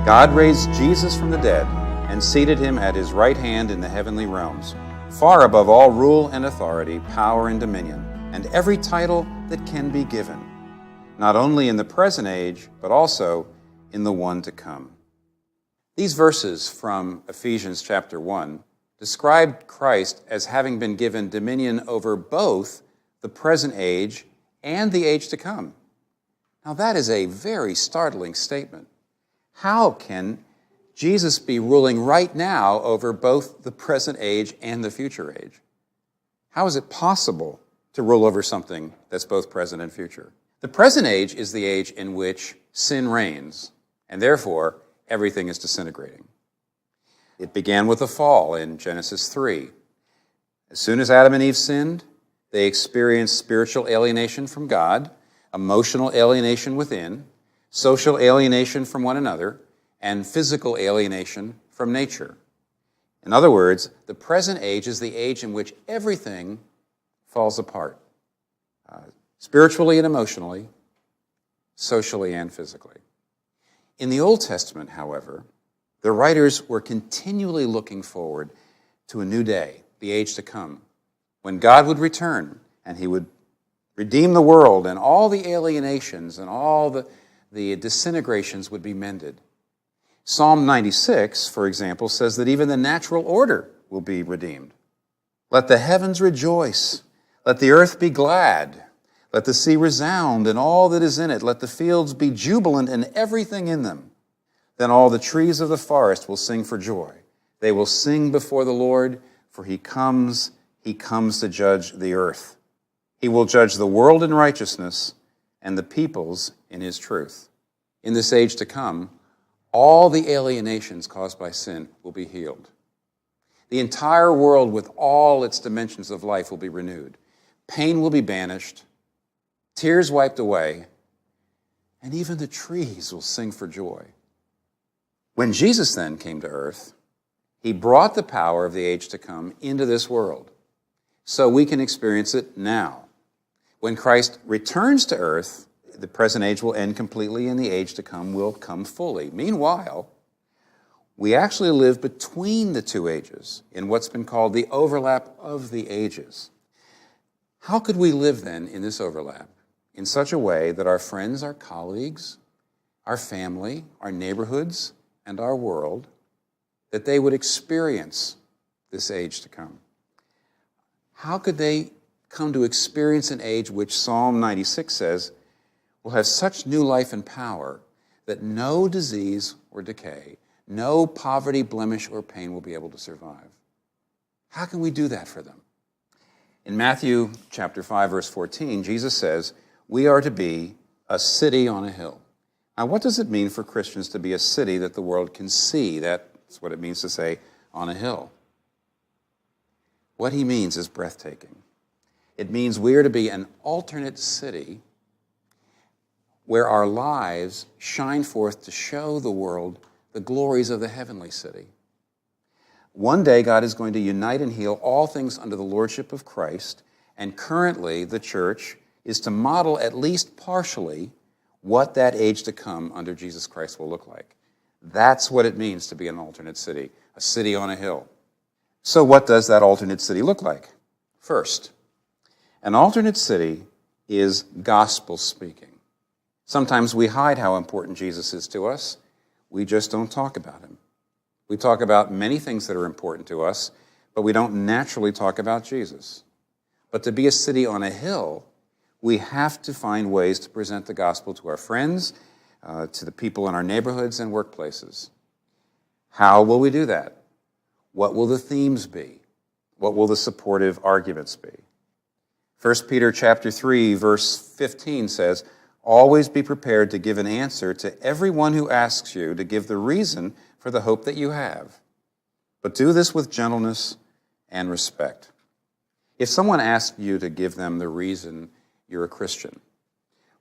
God raised Jesus from the dead and seated him at his right hand in the heavenly realms, far above all rule and authority, power and dominion, and every title that can be given, not only in the present age, but also in the one to come. These verses from Ephesians chapter 1 describe Christ as having been given dominion over both the present age and the age to come. Now that is a very startling statement. How can Jesus be ruling right now over both the present age and the future age? How is it possible to rule over something that's both present and future? The present age is the age in which sin reigns, and therefore everything is disintegrating. It began with the fall in Genesis 3. As soon as Adam and Eve sinned, they experienced spiritual alienation from God, emotional alienation within, social alienation from one another, and physical alienation from nature. In other words, the present age is the age in which everything falls apart, spiritually and emotionally, socially and physically. In the Old Testament, however, the writers were continually looking forward to a new day, the age to come, when God would return and he would redeem the world and all the alienations and all the disintegrations would be mended. Psalm 96, for example, says that even the natural order will be redeemed. Let the heavens rejoice. Let the earth be glad. Let the sea resound and all that is in it. Let the fields be jubilant and everything in them. Then all the trees of the forest will sing for joy. They will sing before the Lord, for he comes to judge the earth. He will judge the world in righteousness and the peoples in his truth. In this age to come, all the alienations caused by sin will be healed. The entire world with all its dimensions of life will be renewed. Pain will be banished, tears wiped away, and even the trees will sing for joy. When Jesus then came to earth, he brought the power of the age to come into this world, so we can experience it now. When Christ returns to earth, the present age will end completely and the age to come will come fully. Meanwhile, we actually live between the two ages in what's been called the overlap of the ages. How could we live then in this overlap in such a way that our friends, our colleagues, our family, our neighborhoods, and our world, that they would experience this age to come? How could they come to experience an age which Psalm 96 says will have such new life and power that no disease or decay, no poverty, blemish, or pain will be able to survive? How can we do that for them? In Matthew chapter 5, verse 14, Jesus says, we are to be a city on a hill. Now, what does it mean for Christians to be a city that the world can see? That's what it means to say on a hill. What he means is breathtaking. It means we are to be an alternate city where our lives shine forth to show the world the glories of the heavenly city. One day, God is going to unite and heal all things under the lordship of Christ, and currently the church is to model at least partially what that age to come under Jesus Christ will look like. That's what it means to be an alternate city, a city on a hill. So what does that alternate city look like? First, an alternate city is gospel speaking. Sometimes we hide how important Jesus is to us. We just don't talk about him. We talk about many things that are important to us, but we don't naturally talk about Jesus. But to be a city on a hill, we have to find ways to present the gospel to our friends, to the people in our neighborhoods and workplaces. How will we do that? What will the themes be? What will the supportive arguments be? 1 Peter chapter 3, verse 15 says, always be prepared to give an answer to everyone who asks you to give the reason for the hope that you have. But do this with gentleness and respect. If someone asks you to give them the reason you're a Christian,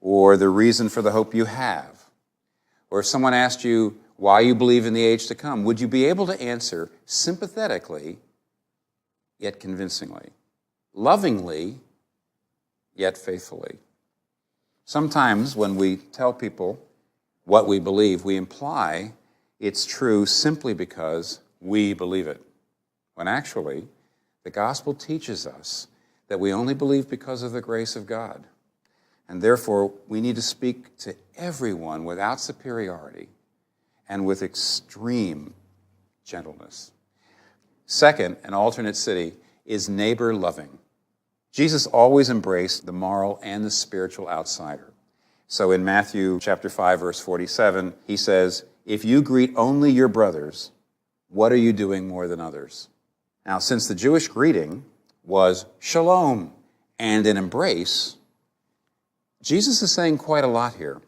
or the reason for the hope you have, or if someone asked you why you believe in the age to come, would you be able to answer sympathetically, yet convincingly, lovingly, yet faithfully? Sometimes when we tell people what we believe, we imply it's true simply because we believe it, when actually the gospel teaches us that we only believe because of the grace of God. And therefore, we need to speak to everyone without superiority and with extreme gentleness. Second, an alternate city is neighbor loving. Jesus always embraced the moral and the spiritual outsider. So in Matthew chapter 5, verse 47, he says, "If you greet only your brothers, what are you doing more than others?" Now, since the Jewish greeting was shalom and an embrace, Jesus is saying quite a lot here.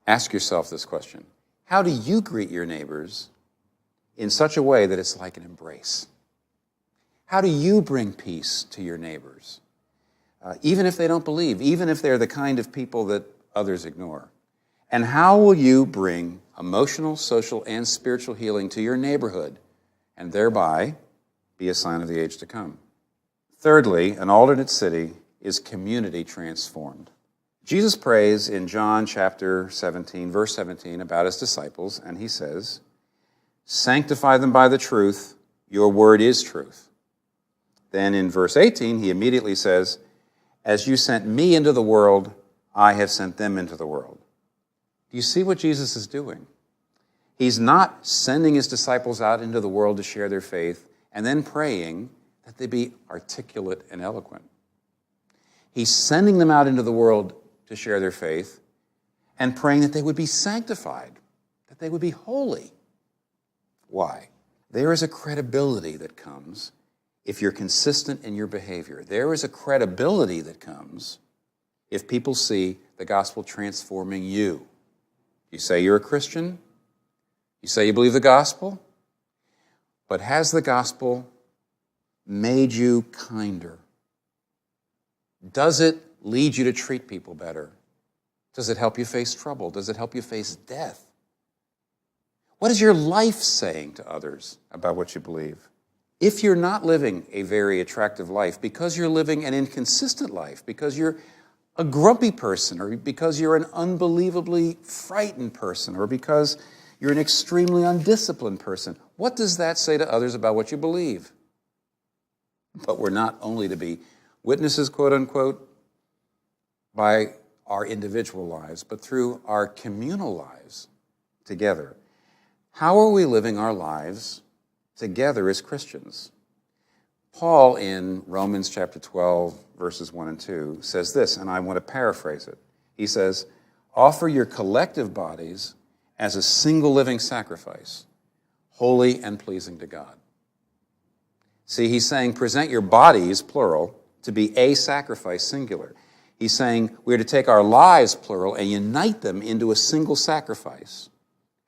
Ask yourself this question: how do you greet your neighbors in such a way that it's like an embrace? How do you bring peace to your neighbors? Even if they don't believe, even if they're the kind of people that others ignore. And how will you bring emotional, social, and spiritual healing to your neighborhood and thereby be a sign of the age to come? Thirdly, an alternate city is community transformed. Jesus prays in John chapter 17, verse 17, about his disciples, and he says, "Sanctify them by the truth, your word is truth." Then in verse 18, he immediately says, "As you sent me into the world, I have sent them into the world." Do you see what Jesus is doing? He's not sending his disciples out into the world to share their faith and then praying that they be articulate and eloquent. He's sending them out into the world to share their faith and praying that they would be sanctified, that they would be holy. Why? There is a credibility that comes if you're consistent in your behavior. There is a credibility that comes if people see the gospel transforming you. You say you're a Christian, you say you believe the gospel, but has the gospel made you kinder? Does it lead you to treat people better? Does it help you face trouble? Does it help you face death? What is your life saying to others about what you believe? If you're not living a very attractive life because you're living an inconsistent life, because you're a grumpy person, or because you're an unbelievably frightened person, or because you're an extremely undisciplined person, what does that say to others about what you believe? But we're not only to be witnesses, quote unquote, by our individual lives, but through our communal lives together. How are we living our lives together as Christians? Paul in Romans chapter 12, verses 1 and 2 says this, and I want to paraphrase it. He says, "Offer your collective bodies as a single living sacrifice, holy and pleasing to God." See, he's saying present your bodies, plural, to be a sacrifice, singular. He's saying we're to take our lives, plural, and unite them into a single sacrifice.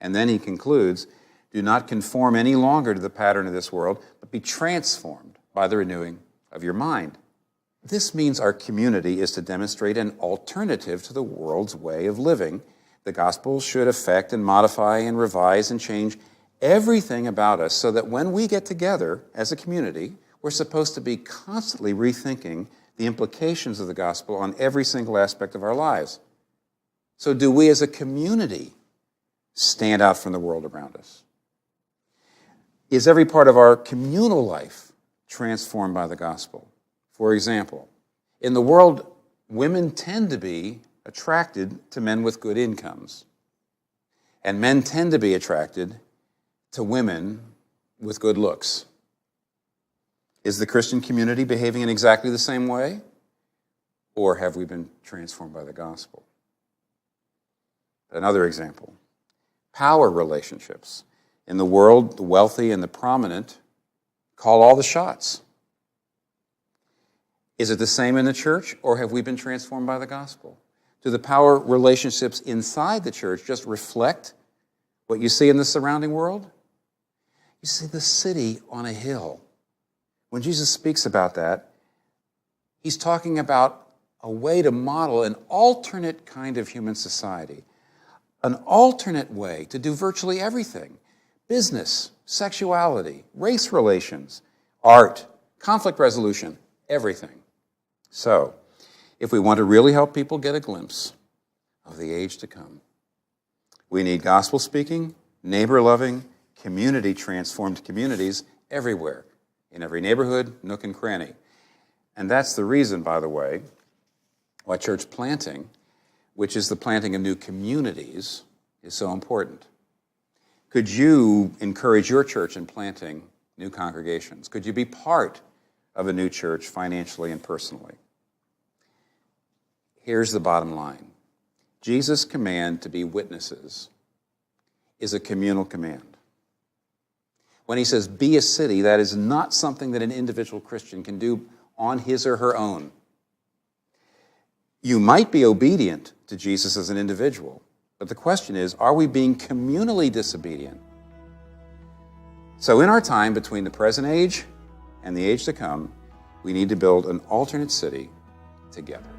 And then he concludes, "Do not conform any longer to the pattern of this world, but be transformed by the renewing of your mind." This means our community is to demonstrate an alternative to the world's way of living. The gospel should affect and modify and revise and change everything about us so that when we get together as a community, we're supposed to be constantly rethinking the implications of the gospel on every single aspect of our lives. So do we as a community stand out from the world around us? Is every part of our communal life transformed by the gospel? For example, in the world, women tend to be attracted to men with good incomes, and men tend to be attracted to women with good looks. Is the Christian community behaving in exactly the same way? Or have we been transformed by the gospel? Another example, power relationships. In the world, the wealthy and the prominent call all the shots. Is it the same in the church, or have we been transformed by the gospel? Do the power relationships inside the church just reflect what you see in the surrounding world? You see the city on a hill. When Jesus speaks about that, he's talking about a way to model an alternate kind of human society, an alternate way to do virtually everything: business, sexuality, race relations, art, conflict resolution, everything. So, if we want to really help people get a glimpse of the age to come, we need gospel speaking neighbor-loving, community-transformed communities everywhere, in every neighborhood, nook and cranny. And that's the reason, by the way, why church planting, which is the planting of new communities, is so important. Could you encourage your church in planting new congregations? Could you be part of a new church financially and personally? Here's the bottom line. Jesus' command to be witnesses is a communal command. When he says, be a city, that is not something that an individual Christian can do on his or her own. You might be obedient to Jesus as an individual, but the question is, are we being communally disobedient? So in our time between the present age and the age to come, we need to build an alternate city together.